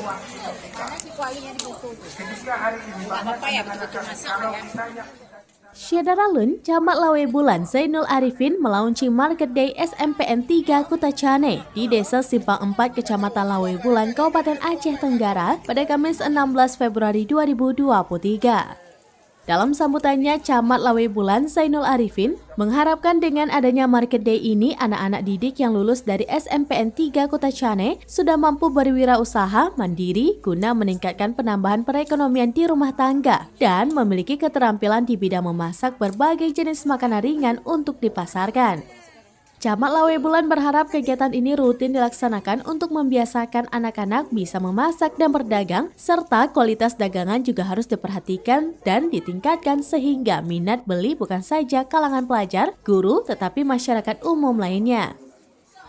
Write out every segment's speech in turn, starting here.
Mana si kualinya dibutuh. Nggak apa-apa ya, betul-betul masak ya. Syedaralun, Camat Lawe Bulan Zainul Arifin melaunching Market Day SMPN 3 Kuta Cane di Desa Simpang 4 Kecamatan Lawe Bulan, Kabupaten Aceh Tenggara pada Kamis 16 Februari 2023. Dalam sambutannya, Camat Lawe Bulan Zainul Arifin mengharapkan dengan adanya Market Day ini, anak-anak didik yang lulus dari SMPN 3 Kuta Cane sudah mampu berwirausaha mandiri guna meningkatkan penambahan perekonomian di rumah tangga dan memiliki keterampilan di bidang memasak berbagai jenis makanan ringan untuk dipasarkan. Camat Lawe Bulan berharap kegiatan ini rutin dilaksanakan untuk membiasakan anak-anak bisa memasak dan berdagang, serta kualitas dagangan juga harus diperhatikan dan ditingkatkan sehingga minat beli bukan saja kalangan pelajar, guru, tetapi masyarakat umum lainnya.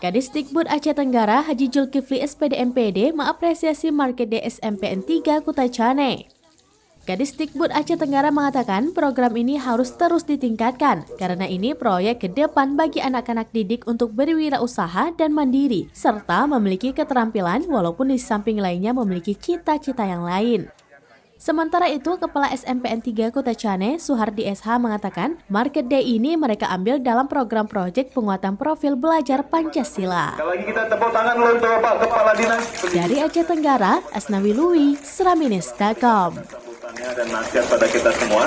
Kadisdikbud Aceh Tenggara Haji Julkifli SPD MPD mengapresiasi Market Day SMPN 3 Kuta Cane. Kadisdikbud Aceh Tenggara mengatakan program ini harus terus ditingkatkan karena ini proyek ke depan bagi anak-anak didik untuk berwirausaha dan mandiri serta memiliki keterampilan walaupun di samping lainnya memiliki cita-cita yang lain. Sementara itu, Kepala SMPN 3 Kuta Cane, Suhardi SH mengatakan Market Day ini mereka ambil dalam program proyek penguatan profil belajar Pancasila. Lagi kita tepuk tangan untuk Bapak Kepala Dinas. Dari Aceh Tenggara, Asnawi Lui, Seraminis.com. Dan nasihat pada kita semua.